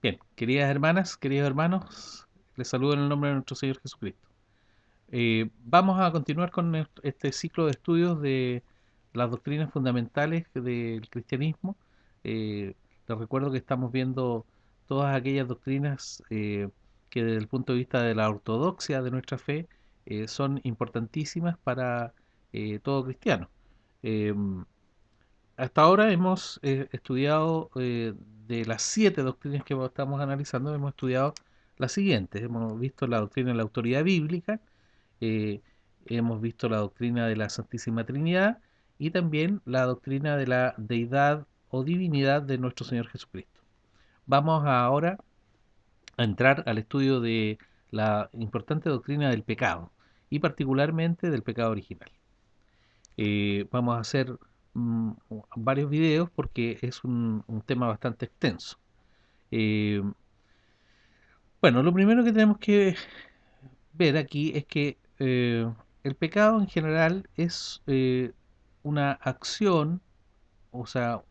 Bien, queridas hermanas, queridos hermanos, les saludo en el nombre de nuestro Señor Jesucristo. Vamos a continuar con este ciclo de estudios de las doctrinas fundamentales del cristianismo. Les recuerdo que estamos viendo todas aquellas doctrinas que desde el punto de vista de la ortodoxia de nuestra fe son importantísimas para todo cristiano. Eh, Hasta ahora hemos estudiado de las 7 doctrinas que estamos analizando, hemos estudiado las siguientes. Hemos visto la doctrina de la autoridad bíblica, eh, hemos visto la doctrina de la Santísima Trinidad y también la doctrina de la deidad o divinidad de nuestro Señor Jesucristo. Vamos ahora a entrar al estudio de la importante doctrina del pecado y particularmente del pecado original. Vamos a hacer mm, varios videos porque es un tema bastante extenso. Eh, bueno, lo primero que tenemos que ver aquí es que el pecado en general es una acción, o sea,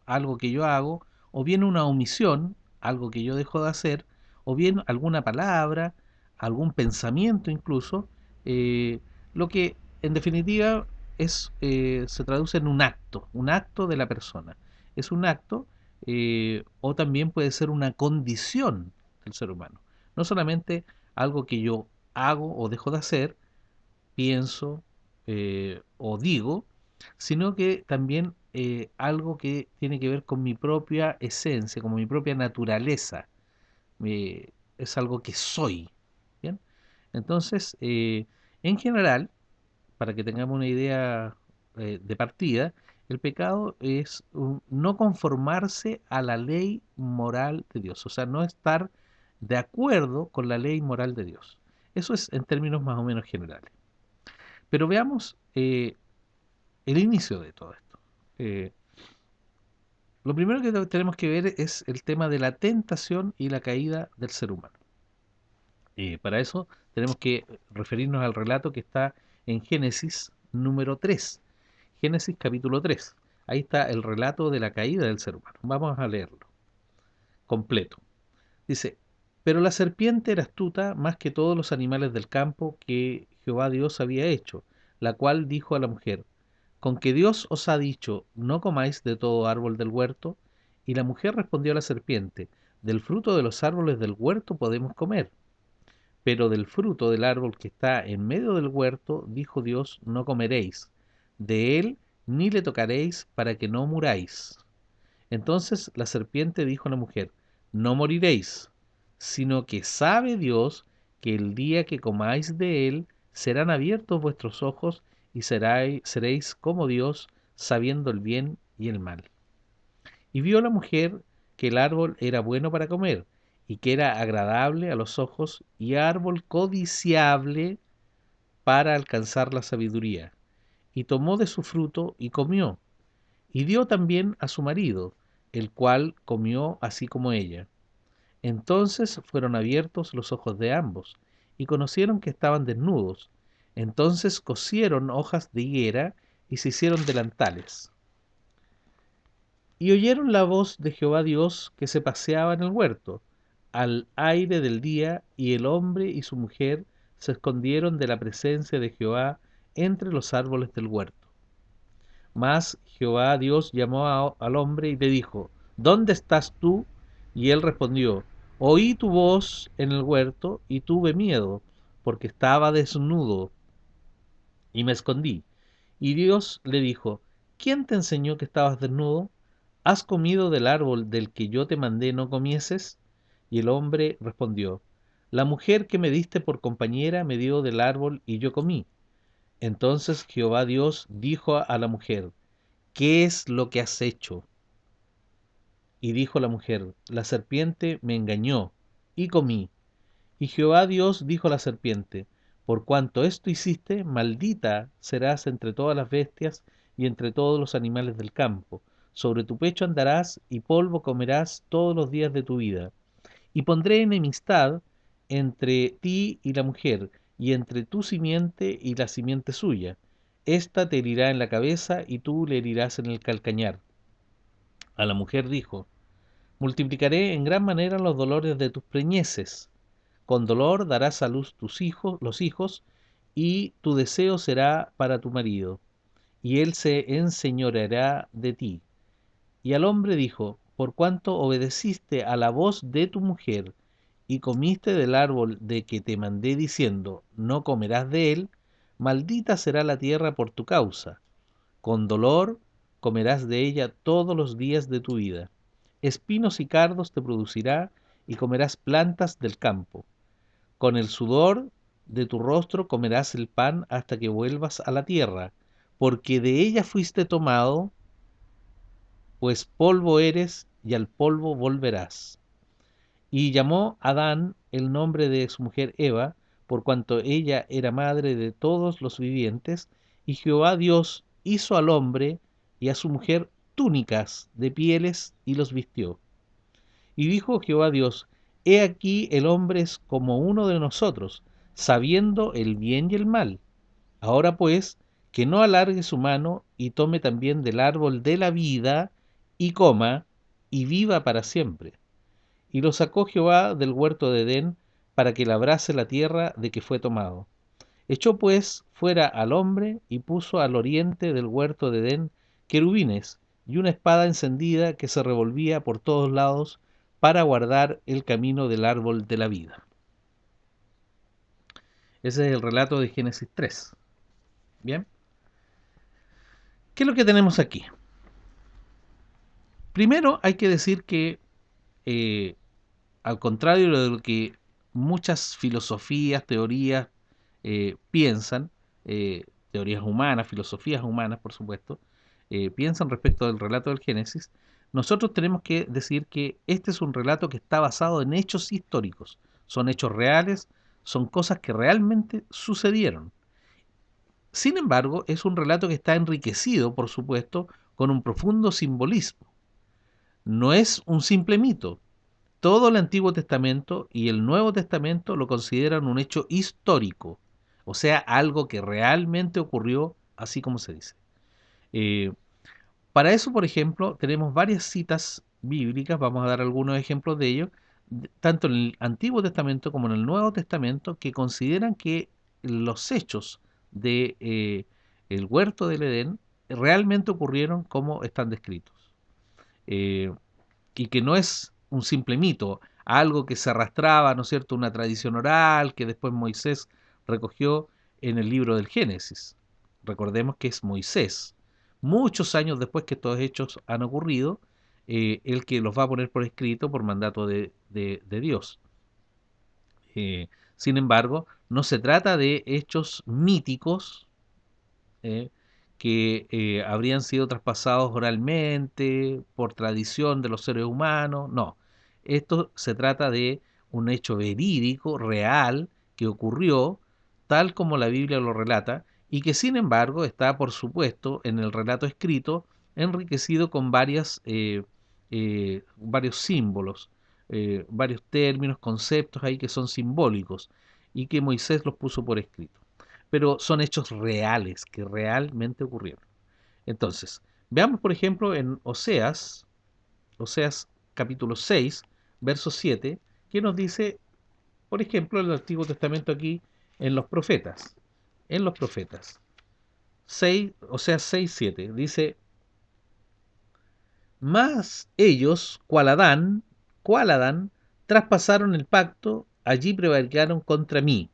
algo que yo hago, o bien una omisión, algo que yo dejo de hacer, o bien alguna palabra, algún pensamiento incluso, eh, lo que en definitiva se traduce en un acto de la persona. Es un acto o también puede ser una condición del ser humano. No solamente algo que yo hago o dejo de hacer, pienso o digo, sino que también algo que tiene que ver con mi propia esencia, con mi propia naturaleza. Es algo que soy. ¿Bien? Entonces, en general, para que tengamos una idea de partida, el pecado es no conformarse a la ley moral de Dios, o sea, no estar de acuerdo con la ley moral de Dios. Eso es en términos más o menos generales. Pero veamos el inicio de todo esto. Eh, lo primero que tenemos que ver es el tema de la tentación y la caída del ser humano. Para eso tenemos que referirnos al relato que está en Génesis número 3. Génesis capítulo 3. Ahí está el relato de la caída del ser humano. Vamos a leerlo completo. Dice, pero la serpiente era astuta más que todos los animales del campo que Jehová Dios había hecho, la cual dijo a la mujer, con que Dios os ha dicho, no comáis de todo árbol del huerto. Y la mujer respondió a la serpiente, del fruto de los árboles del huerto podemos comer, pero del fruto del árbol que está en medio del huerto, dijo Dios, no comeréis, de él ni le tocaréis para que no muráis. Entonces la serpiente dijo a la mujer, no moriréis, sino que sabe Dios que el día que comáis de él, serán abiertos vuestros ojos y seréis como Dios, sabiendo el bien y el mal. Y vio la mujer que el árbol era bueno para comer, y que era agradable a los ojos, y árbol codiciable para alcanzar la sabiduría. Y tomó de su fruto y comió, y dio también a su marido, el cual comió así como ella. Entonces fueron abiertos los ojos de ambos, y conocieron que estaban desnudos. Entonces cosieron hojas de higuera y se hicieron delantales. Y oyeron la voz de Jehová Dios que se paseaba en el huerto, al aire del día, y el hombre y su mujer se escondieron de la presencia de Jehová entre los árboles del huerto. Mas Jehová Dios llamó al hombre y le dijo, ¿dónde estás tú? Y él respondió, oí tu voz en el huerto y tuve miedo, porque estaba desnudo y me escondí. Y Dios le dijo, ¿quién te enseñó que estabas desnudo? ¿Has comido del árbol del que yo te mandé no comieses? Y el hombre respondió, la mujer que me diste por compañera me dio del árbol y yo comí. Entonces Jehová Dios dijo a la mujer, ¿qué es lo que has hecho? Y dijo la mujer, la serpiente me engañó y comí. Y Jehová Dios dijo a la serpiente, por cuanto esto hiciste, maldita serás entre todas las bestias y entre todos los animales del campo. Sobre tu pecho andarás y polvo comerás todos los días de tu vida. Y pondré enemistad entre ti y la mujer, y entre tu simiente y la simiente suya. Esta te herirá en la cabeza y tú le herirás en el calcañar. A la mujer dijo, Multiplicaré en gran manera los dolores de tus preñeces. Con dolor darás a luz tus hijos, los hijos, y tu deseo será para tu marido, y él se enseñoreará de ti. Y al hombre dijo, por cuanto obedeciste a la voz de tu mujer, y comiste del árbol de que te mandé diciendo, no comerás de él, maldita será la tierra por tu causa. Con dolor comerás de ella todos los días de tu vida. Espinos y cardos te producirá, y comerás plantas del campo. Con el sudor de tu rostro comerás el pan hasta que vuelvas a la tierra, porque de ella fuiste tomado, pues polvo eres y al polvo volverás. Y llamó Adán el nombre de su mujer Eva, por cuanto ella era madre de todos los vivientes, y Jehová Dios hizo al hombre y a su mujer túnicas de pieles y los vistió. Y dijo Jehová Dios, he aquí el hombre es como uno de nosotros, sabiendo el bien y el mal. Ahora pues, que no alargue su mano y tome también del árbol de la vida y coma y viva para siempre. Y lo sacó Jehová del huerto de Edén para que labrase la tierra de que fue tomado. Echó pues fuera al hombre y puso al oriente del huerto de Edén querubines y una espada encendida que se revolvía por todos lados para guardar el camino del árbol de la vida. Ese es el relato de Génesis 3. Bien, ¿qué es lo que tenemos aquí? Primero hay que decir que, eh, al contrario de lo que muchas filosofías, teorías piensan, teorías humanas, filosofías humanas, por supuesto, piensan respecto del relato del Génesis, nosotros tenemos que decir que este es un relato que está basado en hechos históricos, son hechos reales, son cosas que realmente sucedieron. Sin embargo, es un relato que está enriquecido, por supuesto, con un profundo simbolismo. No es un simple mito. Todo el Antiguo Testamento y el Nuevo Testamento lo consideran un hecho histórico, o sea, algo que realmente ocurrió, así como se dice. Eh, para eso, por ejemplo, tenemos varias citas bíblicas, vamos a dar algunos ejemplos de ello, tanto en el Antiguo Testamento como en el Nuevo Testamento, que consideran que los hechos de el huerto del Edén realmente ocurrieron como están descritos. Eh, y que no es un simple mito, algo que se arrastraba, ¿no es cierto?, una tradición oral que después Moisés recogió en el libro del Génesis. Recordemos que es Moisés, muchos años después que estos hechos han ocurrido, el que los va a poner por escrito por mandato de Dios. Eh, Sin embargo, no se trata de hechos míticos, eh, que habrían sido traspasados oralmente, por tradición de los seres humanos. No, esto se trata de un hecho verídico, real, que ocurrió, tal como la Biblia lo relata, y que sin embargo está, por supuesto, en el relato escrito, enriquecido con varios símbolos, varios términos, conceptos ahí que son simbólicos, y que Moisés los puso por escrito, pero son hechos reales, que realmente ocurrieron. Entonces, veamos por ejemplo en Oseas capítulo 6, verso 7, que nos dice, por ejemplo, el Antiguo Testamento aquí en los profetas. En los profetas. 6, Oseas 6, 7, dice, mas ellos, cual Adán, traspasaron el pacto, allí prevaricaron contra mí,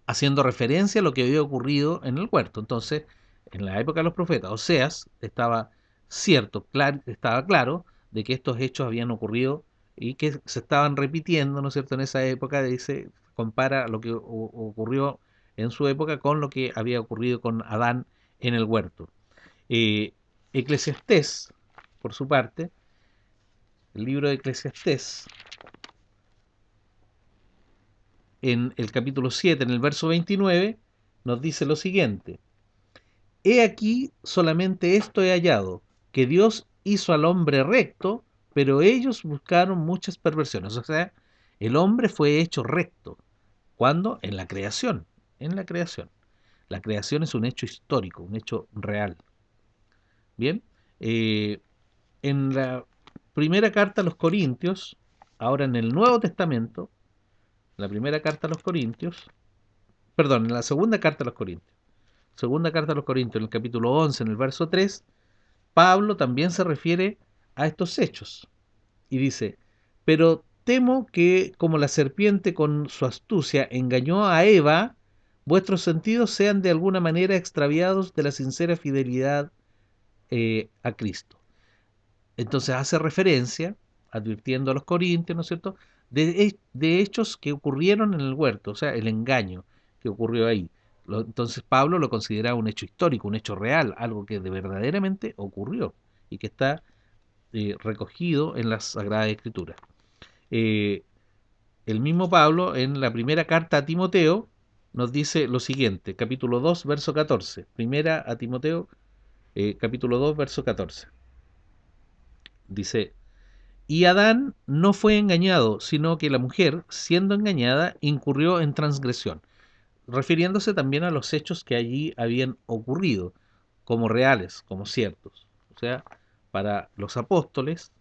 haciendo referencia a lo que había ocurrido en el huerto. Entonces, en la época de los profetas, Oseas estaba estaba claro de que estos hechos habían ocurrido y que se estaban repitiendo, ¿no es cierto?, en esa época. Dice, compara lo que ocurrió en su época con lo que había ocurrido con Adán en el huerto. Eh, Eclesiastés, por su parte, el libro de Eclesiastés, en el capítulo 7, en el verso 29, nos dice lo siguiente: he aquí solamente esto he hallado, que Dios hizo al hombre recto, pero ellos buscaron muchas perversiones. O sea, el hombre fue hecho recto. ¿Cuándo? En la creación. En la creación. La creación es un hecho histórico, un hecho real. Bien. Eh, en la primera carta a los Corintios, ahora en el Nuevo Testamento, la primera carta a los Corintios, perdón, en la segunda carta a los Corintios, segunda carta a los Corintios, en el capítulo 11, en el verso 3, Pablo también se refiere a estos hechos y dice, pero temo que como la serpiente con su astucia engañó a Eva, vuestros sentidos sean de alguna manera extraviados de la sincera fidelidad a Cristo. Entonces hace referencia, advirtiendo a los corintios, ¿no es cierto?, de hechos que ocurrieron en el huerto, o sea, el engaño que ocurrió ahí. Entonces Pablo lo considera un hecho histórico, un hecho real, algo que de verdaderamente ocurrió y que está recogido en las Sagradas Escrituras. Eh, el mismo Pablo, en la primera carta a Timoteo, nos dice lo siguiente, capítulo 2, verso 14. Primera a Timoteo, capítulo 2, verso 14. Dice, y Adán no fue engañado, sino que la mujer, siendo engañada, incurrió en transgresión, refiriéndose también a los hechos que allí habían ocurrido, como reales, como ciertos. O sea, para los apóstoles,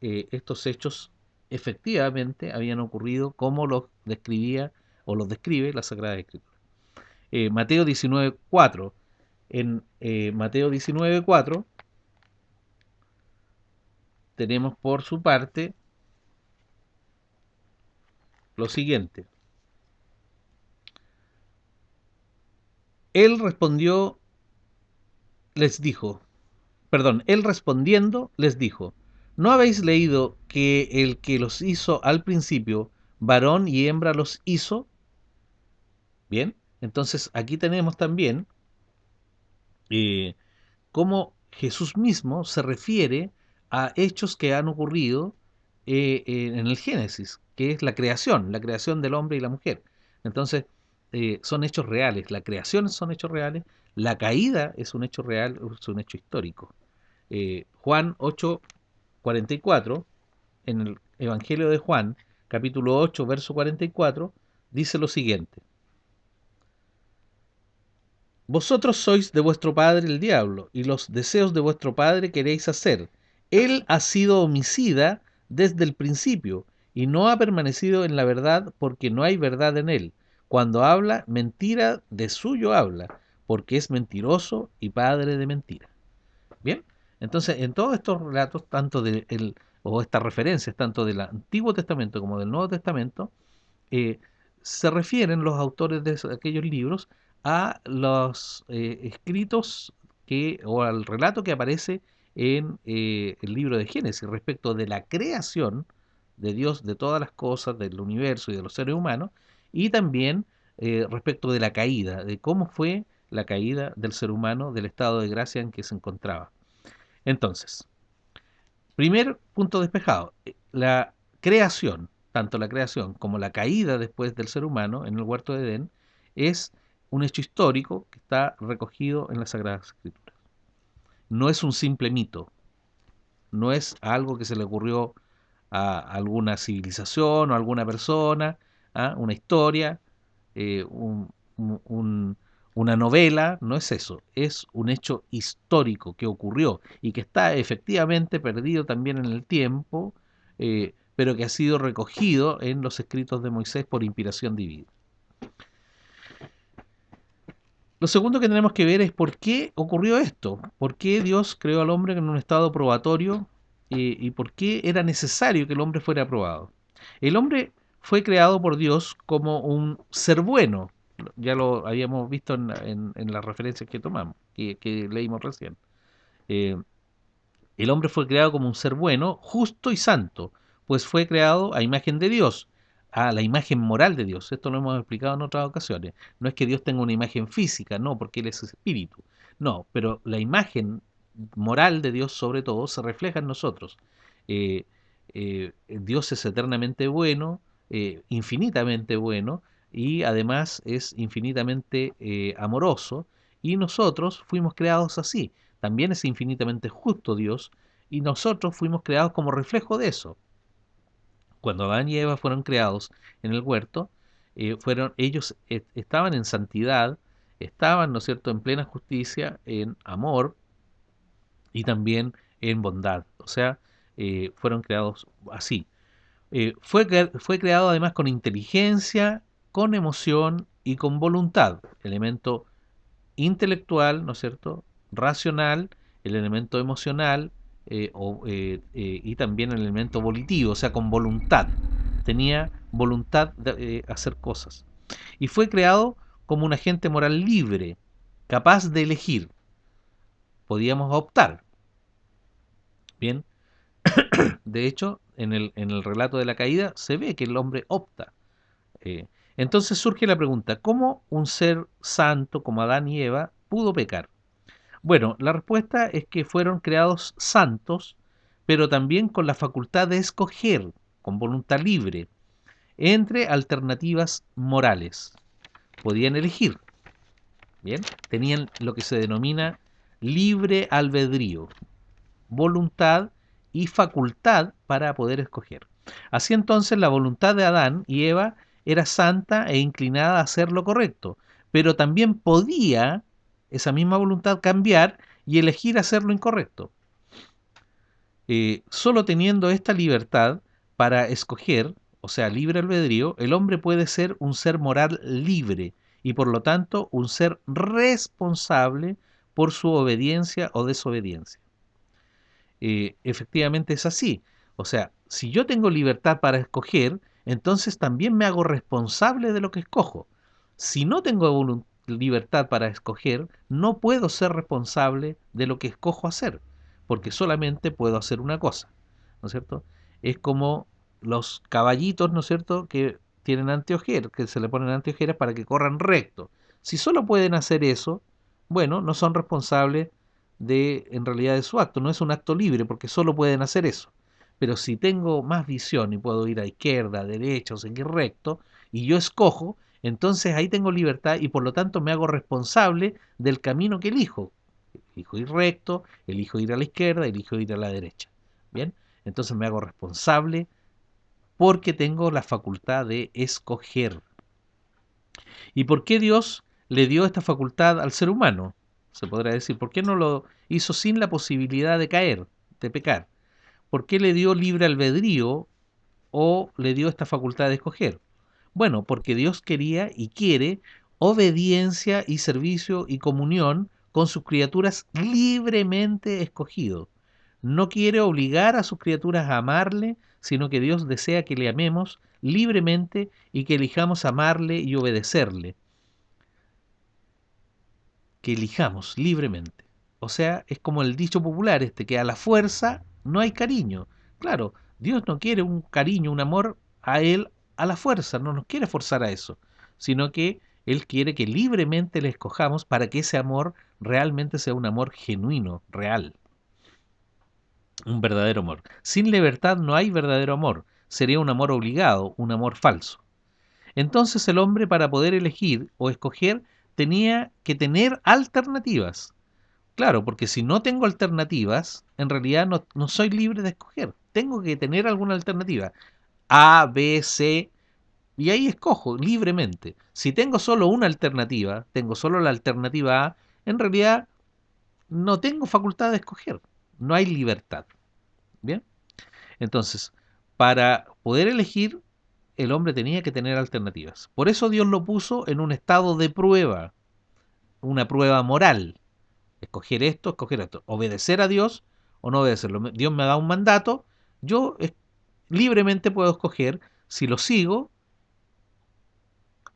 estos hechos efectivamente habían ocurrido como los describía o los describe la Sagrada Escritura. Mateo 19:4. En Mateo 19:4 tenemos por su parte lo siguiente. Él respondió, les dijo, perdón, él respondiendo les dijo, ¿no habéis leído que el que los hizo al principio, varón y hembra los hizo? Bien, entonces aquí tenemos también eh, cómo Jesús mismo se refiere a hechos que han ocurrido en el Génesis, que es la creación del hombre y la mujer. Entonces, son hechos reales, la creación son hechos reales, la caída es un hecho real, es un hecho histórico. Juan 8:44, en el Evangelio de Juan, capítulo 8, verso 44, dice lo siguiente. Vosotros sois de vuestro padre el diablo, y los deseos de vuestro padre queréis hacer. Él ha sido homicida desde el principio, y no ha permanecido en la verdad, porque no hay verdad en él. Cuando habla, mentira de suyo habla, porque es mentiroso y padre de mentira. Bien, entonces en todos estos relatos, o estas referencias, tanto del Antiguo Testamento como del Nuevo Testamento, eh, se refieren los autores de aquellos libros a los escritos o al relato que aparece en el libro de Génesis respecto de la creación de Dios de todas las cosas, del universo y de los seres humanos, y también respecto de la caída, de cómo fue la caída del ser humano del estado de gracia en que se encontraba. Entonces, primer punto despejado, la creación, tanto la creación como la caída después del ser humano en el huerto de Edén, es un hecho histórico que está recogido en las Sagradas Escrituras. No es un simple mito, no es algo que se le ocurrió a alguna civilización o a alguna persona, ¿ah? Una historia, eh, un, un, una novela, no es eso, es un hecho histórico que ocurrió y que está efectivamente perdido también en el tiempo, pero que ha sido recogido en los escritos de Moisés por inspiración divina. Lo segundo que tenemos que ver es por qué ocurrió esto, por qué Dios creó al hombre en un estado probatorio y por qué era necesario que el hombre fuera aprobado. El hombre fue creado por Dios como un ser bueno, ya lo habíamos visto en las referencias que tomamos, que leímos recién. Eh, el hombre fue creado como un ser bueno, justo y santo, pues fue creado a imagen de Dios, a la imagen moral de Dios. Esto lo hemos explicado en otras ocasiones. No es que Dios tenga una imagen física, no, porque Él es espíritu. No, pero la imagen moral de Dios sobre todo se refleja en nosotros. Eh, Dios es eternamente bueno, infinitamente bueno, y además es infinitamente amoroso, y nosotros fuimos creados así. También es infinitamente justo Dios, y nosotros fuimos creados como reflejo de eso. Cuando Adán y Eva fueron creados en el huerto, ellos estaban en santidad, estaban, ¿no es cierto?, en plena justicia, en amor y también en bondad. O sea, fueron creados así. Fue creado además con inteligencia, con emoción y con voluntad, elemento intelectual, ¿no es cierto?, racional, el elemento emocional y también el elemento volitivo, o sea, con voluntad. Tenía voluntad de hacer cosas. Y fue creado como un agente moral libre, capaz de elegir. Podíamos optar. Bien, de hecho, en el relato de la caída se ve que el hombre opta. Eh, entonces surge la pregunta, ¿cómo un ser santo como Adán y Eva pudo pecar? Bueno, la respuesta es que fueron creados santos, pero también con la facultad de escoger, con voluntad libre, entre alternativas morales. Podían elegir, ¿bien? Tenían lo que se denomina libre albedrío, voluntad y facultad para poder escoger. Así entonces la voluntad de Adán y Eva era santa e inclinada a hacer lo correcto, pero también podía esa misma voluntad cambiar y elegir hacer lo incorrecto. Solo teniendo esta libertad para escoger, o sea, libre albedrío, el hombre puede ser un ser moral libre y por lo tanto un ser responsable por su obediencia o desobediencia. Efectivamente es así. O sea, si yo tengo libertad para escoger, entonces también me hago responsable de lo que escojo. Si no tengo libertad para escoger, no puedo ser responsable de lo que escojo hacer, porque solamente puedo hacer una cosa, ¿no es cierto? Es como los caballitos, ¿no es cierto?, que tienen anteojeras, que se le ponen anteojeras para que corran recto. Si solo pueden hacer eso, bueno, no son responsables en realidad de su acto, no es un acto libre porque solo pueden hacer eso. Pero si tengo más visión y puedo ir a izquierda, a derecha o seguir recto, y yo escojo, entonces ahí tengo libertad y por lo tanto me hago responsable del camino que elijo. Elijo ir recto, elijo ir a la izquierda, elijo ir a la derecha. Bien, entonces me hago responsable porque tengo la facultad de escoger. ¿Y por qué Dios le dio esta facultad al ser humano? Se podrá decir, ¿por qué no lo hizo sin la posibilidad de caer, de pecar? ¿Por qué le dio libre albedrío o le dio esta facultad de escoger? Bueno, porque Dios quería y quiere obediencia y servicio y comunión con sus criaturas libremente escogido. No quiere obligar a sus criaturas a amarle, sino que Dios desea que le amemos libremente y que elijamos amarle y obedecerle, que elijamos libremente. O sea, es como el dicho popular que a la fuerza no hay cariño. Claro, Dios no quiere un cariño, un amor a Él a la fuerza, no nos quiere forzar a eso, sino que Él quiere que libremente le escojamos para que ese amor realmente sea un amor genuino, real, un verdadero amor. Sin libertad no hay verdadero amor, sería un amor obligado, un amor falso. Entonces el hombre para poder elegir o escoger tenía que tener alternativas. Claro, porque si no tengo alternativas, en realidad no soy libre de escoger. Tengo que tener alguna alternativa. A, B, C, y ahí escojo libremente. Si tengo solo una alternativa, tengo solo la alternativa A, en realidad no tengo facultad de escoger. No hay libertad. ¿Bien? Entonces, para poder elegir, el hombre tenía que tener alternativas. Por eso Dios lo puso en un estado de prueba, una prueba moral. Escoger esto, obedecer a Dios o no obedecerlo. Dios me da un mandato, yo libremente puedo escoger si lo sigo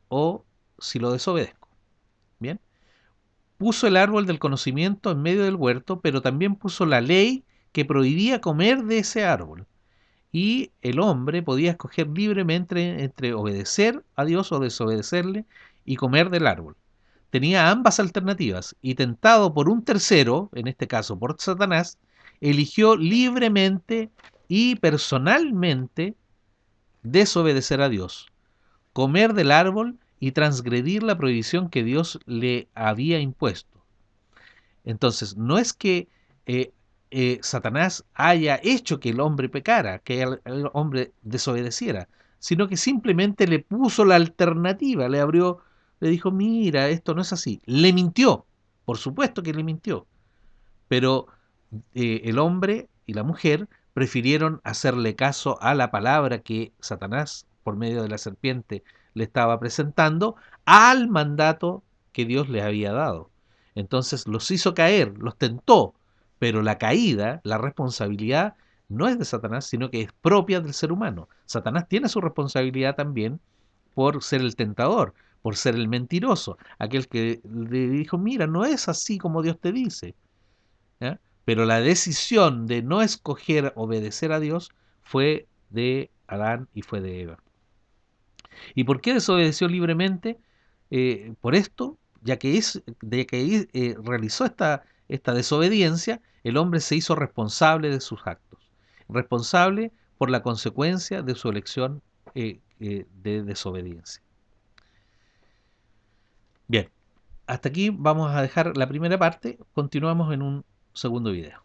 o si lo desobedezco. Bien, puso el árbol del conocimiento en medio del huerto, pero también puso la ley que prohibía comer de ese árbol. Y el hombre podía escoger libremente entre obedecer a Dios o desobedecerle y comer del árbol. Tenía ambas alternativas y tentado por un tercero, en este caso por Satanás, eligió libremente y personalmente desobedecer a Dios, comer del árbol y transgredir la prohibición que Dios le había impuesto. Entonces, no es que eh, Satanás haya hecho que el hombre pecara, que el hombre desobedeciera, sino que simplemente le puso la alternativa, le dijo, mira, esto no es así. Le mintió, por supuesto que le mintió, pero el hombre y la mujer prefirieron hacerle caso a la palabra que Satanás, por medio de la serpiente, le estaba presentando, al mandato que Dios les había dado. Entonces los hizo caer, los tentó, pero la caída, la responsabilidad, no es de Satanás, sino que es propia del ser humano. Satanás tiene su responsabilidad también por ser el tentador, por ser el mentiroso, aquel que le dijo, mira, no es así como Dios te dice. ¿Ya? Pero la decisión de no escoger obedecer a Dios fue de Adán y fue de Eva. ¿Y por qué desobedeció libremente? Por esto, ya que, realizó esta desobediencia, el hombre se hizo responsable de sus actos, responsable por la consecuencia de su elección de desobediencia. Bien, hasta aquí vamos a dejar la primera parte, continuamos en un segundo video.